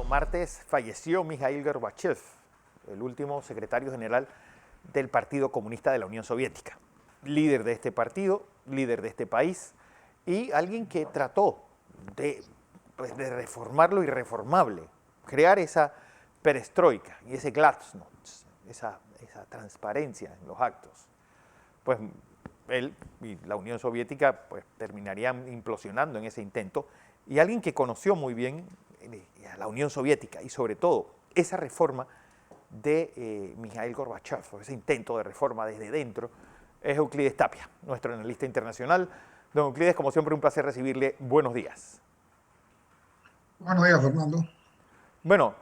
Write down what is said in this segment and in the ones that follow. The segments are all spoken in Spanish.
martes falleció Mikhail Gorbachev, el último secretario general del Partido Comunista de la Unión Soviética. Líder de este partido, líder de este país y alguien que trató de reformar lo irreformable, crear esa perestroika y ese glasnost, esa transparencia en los actos. Pues él y la Unión Soviética pues, terminarían implosionando en ese intento, y alguien que conoció muy bien a la Unión Soviética y sobre todo esa reforma de Mikhail Gorbachev, ese intento de reforma desde dentro, es Euclides Tapia, nuestro analista internacional. Don Euclides, como siempre, un placer recibirle. Buenos días. Buenos días, Fernando. Bueno,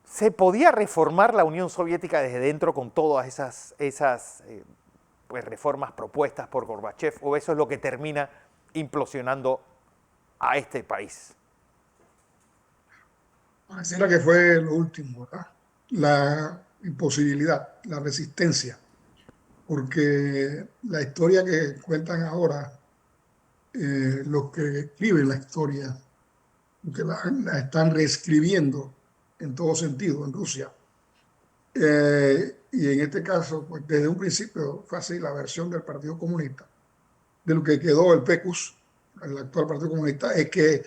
¿se podía reformar la Unión Soviética desde dentro con todas esas pues, reformas propuestas por Gorbachev, o eso es lo que termina implosionando a este país? Pareciera que fue lo último, ¿verdad? La imposibilidad, la resistencia, porque la historia que cuentan ahora, los que escriben la historia, que la están reescribiendo en todo sentido en Rusia. Y en este caso, pues desde un principio fue así la versión del Partido Comunista. De lo que quedó el PECUS, el actual Partido Comunista, es que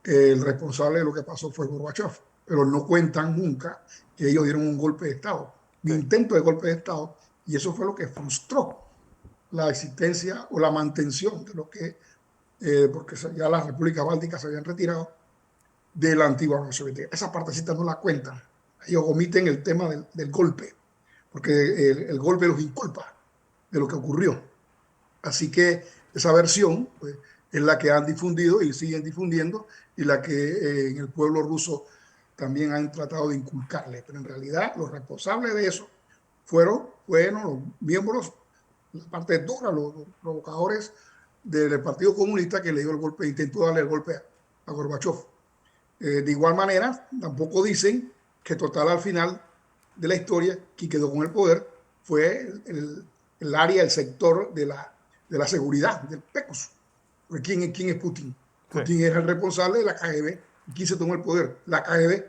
el responsable de lo que pasó fue Gorbachev, pero no cuentan nunca que ellos dieron un golpe de Estado, un Sí. intento de golpe de Estado, y eso fue lo que frustró la existencia o la mantención de lo que, porque ya las repúblicas bálticas se habían retirado de la antigua Unión Soviética. Esa partecita no la cuentan, ellos omiten el tema del golpe, porque el golpe los inculpa de lo que ocurrió. Así que esa versión pues, es la que han difundido y siguen difundiendo y la que en el pueblo ruso también han tratado de inculcarle. Pero en realidad los responsables de eso fueron los miembros, la parte dura, los provocadores del Partido Comunista que le dio el golpe, intentó darle el golpe a Gorbachev. De igual manera, tampoco dicen que total al final de la historia, quien quedó con el poder fue el área, el sector de la seguridad, del PECUS. ¿Quién es Putin? Sí. Putin es el responsable de la KGB. ¿Y quién se tomó el poder? La KGB.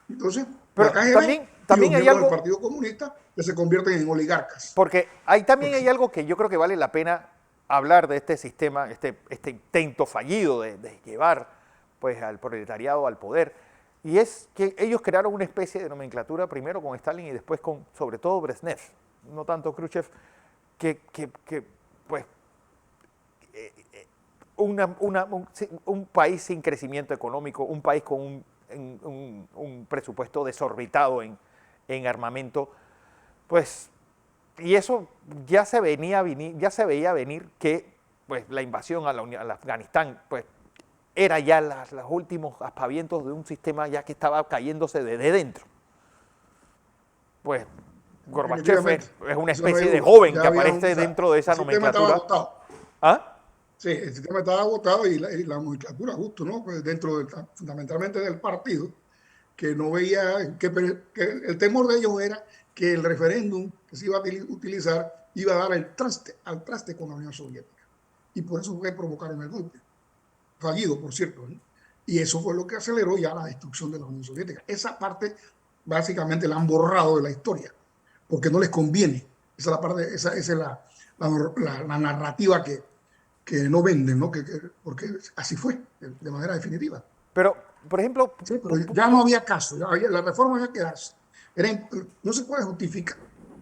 Entonces, la Pero KGB también, y los también hay miembros del algo, Partido Comunista que se convierten en oligarcas. porque ahí también Porque hay sí, algo que yo creo que vale la pena hablar de este sistema, este intento fallido de llevar pues, al proletariado al poder, y es que ellos crearon una especie de nomenclatura primero con Stalin y después con, sobre todo, Brezhnev, no tanto Khrushchev, que pues, un país sin crecimiento económico, un país con un presupuesto desorbitado en armamento, pues, y eso ya se veía venir que pues, la invasión a Afganistán pues, era ya los últimos aspavientos de un sistema ya que estaba cayéndose desde dentro. Pues Gorbachev definitivamente. es una Eso no hay especie de duda. joven que Ya había o aparece sea, dentro de el esa sistema estaba nomenclatura. agotado. ¿Ah? Sí, el sistema estaba agotado y la nomenclatura justo, ¿no? Pues dentro fundamentalmente del partido, que no veía, que el temor de ellos era que el referéndum que se iba a utilizar iba a dar al traste con la Unión Soviética. Y por eso fue que provocaron el golpe. Fallido, por cierto, ¿no? Y eso fue lo que aceleró ya la destrucción de la Unión Soviética. Esa parte básicamente la han borrado de la historia, porque no les conviene. Esa es la parte, esa es la narrativa que no venden, ¿no? Porque así fue, de manera definitiva. Pero, por ejemplo, Sí, pero ya no había caso, la reforma había que darse. No se puede justificar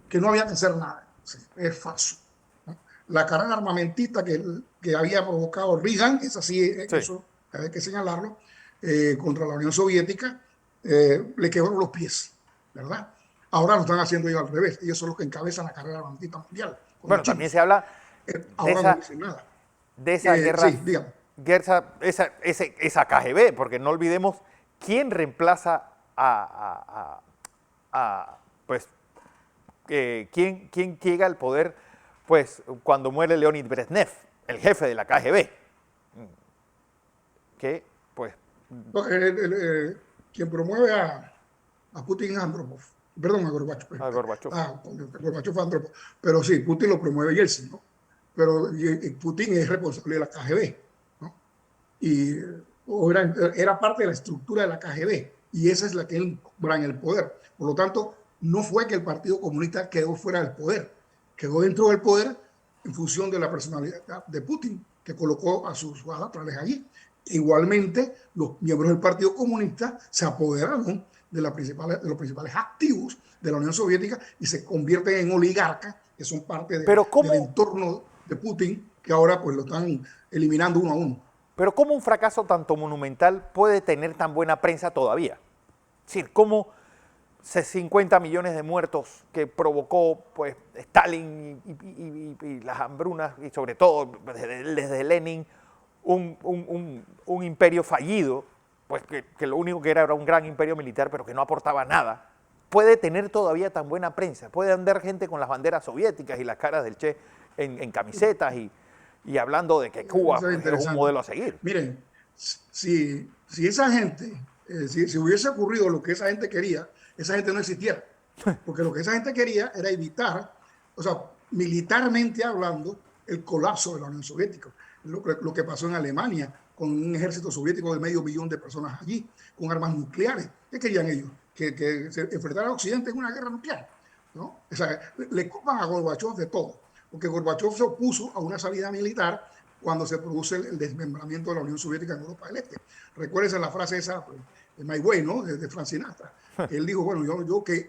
que no había que hacer nada. Sí, es falso, ¿no? La carrera armamentista que había provocado Reagan, es así, sí. eso hay que señalarlo, contra la Unión Soviética, le quebraron los pies, ¿verdad? Ahora lo están haciendo ellos al revés. Ellos son los que encabezan la carrera armamentista mundial con los Bueno, también chinos. se habla de Ahora no esa, dicen nada. de esa guerra, Sí, dígame. esa KGB, porque no olvidemos quién reemplaza pues, quién llega al poder, pues, cuando muere Leonid Brezhnev, el jefe de la KGB, que, pues, No, quien promueve a Putin es Andropov, perdón, a Gorbachev. a Gorbachev. Gorbachev fue Andropov, pero sí, Putin lo promueve Yeltsin, ¿no? Pero Putin es responsable de la KGB, ¿no? Y era parte de la estructura de la KGB, y esa es la que encumbra en el poder. Por lo tanto, no fue que el Partido Comunista quedó fuera del poder, quedó dentro del poder en función de la personalidad de Putin, que colocó a sus adaptables allí. Igualmente, los miembros del Partido Comunista se apoderaron de los principales activos de la Unión Soviética y se convierten en oligarcas, que son parte Pero del ¿cómo, entorno de Putin, que ahora pues lo están eliminando uno a uno. pero cómo un fracaso tanto monumental puede tener tan buena prensa todavía? Es decir, ¿cómo 50 millones de muertos que provocó pues, Stalin y las hambrunas, y sobre todo desde Lenin, un imperio fallido, pues que lo único que era un gran imperio militar, pero que no aportaba nada, puede tener todavía tan buena prensa? Puede andar gente con las banderas soviéticas y las caras del Che en camisetas y hablando de que Cuba Eso es pues, es un interesante. modelo a seguir. Miren, si esa gente, si hubiese ocurrido lo que esa gente quería, esa gente no existiera. Porque lo que esa gente quería era evitar, o sea, militarmente hablando, el colapso de la Unión Soviética. Lo que pasó en Alemania, con un ejército soviético de 500.000 de personas allí, con armas nucleares. ¿Qué querían ellos? Que se enfrentara a Occidente en una guerra nuclear, ¿no? O sea, le culpan a Gorbachev de todo, porque Gorbachev se opuso a una salida militar cuando se produce el desmembramiento de la Unión Soviética en Europa del Este. Recuérdense la frase esa de My Way, ¿no? De Frank Sinatra, que él dijo, bueno, yo que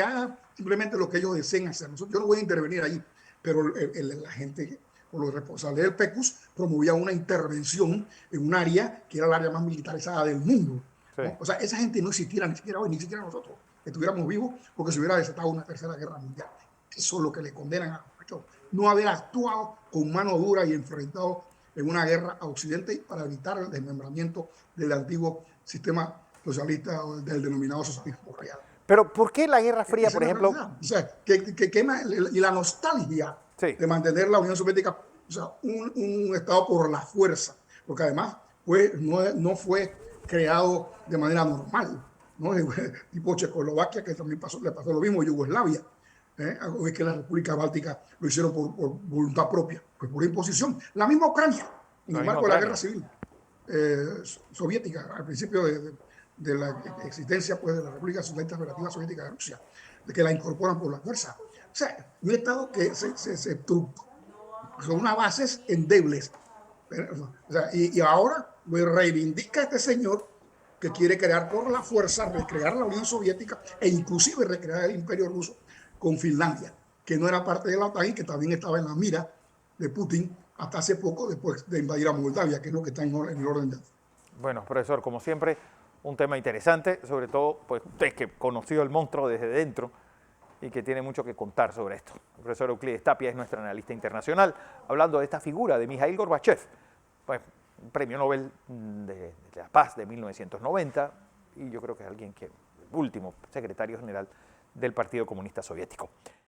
haga simplemente lo que ellos deseen hacer. Yo no voy a intervenir ahí, pero la gente, o los responsables del PECUS, promovía una intervención en un área que era el área más militarizada del mundo, Sí. ¿no? O sea, esa gente no existiera ni siquiera hoy, ni siquiera nosotros, que estuviéramos vivos, porque se hubiera desatado una tercera guerra mundial. Eso es lo que le condenan a Gorbachev. No haber actuado con mano dura y enfrentado en una guerra a Occidente para evitar el desmembramiento del antiguo sistema socialista o del denominado socialismo real. Pero ¿por qué la Guerra Fría, Esa por es la ejemplo? realidad. O sea, y la nostalgia Sí. de mantener la Unión Soviética, o sea, un Estado por la fuerza, porque además no fue creado de manera normal, ¿no? Tipo Checoslovaquia, que también le pasó lo mismo, Yugoslavia. O es que la República Báltica lo hicieron por voluntad propia, pues por imposición. La misma Ucrania, en La el misma marco de la guerra Ucrania. civil soviética, al principio de la existencia pues, de la República Socialista Federativa Soviética de Rusia, de que la incorporan por la fuerza. O sea, un Estado que son unas bases endebles. O sea, y ahora pues, reivindica a este señor que quiere crear por la fuerza, recrear la Unión Soviética e inclusive recrear el Imperio Ruso con Finlandia, que no era parte de la OTAN y que también estaba en la mira de Putin hasta hace poco después de invadir a Moldavia, que es lo que está en el orden de... Bueno, profesor, como siempre, un tema interesante, sobre todo, pues usted que conoció el monstruo desde dentro y que tiene mucho que contar sobre esto. El profesor Euclides Tapia es nuestro analista internacional, hablando de esta figura de Mikhail Gorbachev, pues, un premio Nobel de la Paz de 1990, y yo creo que es alguien que, el último secretario general del Partido Comunista Soviético.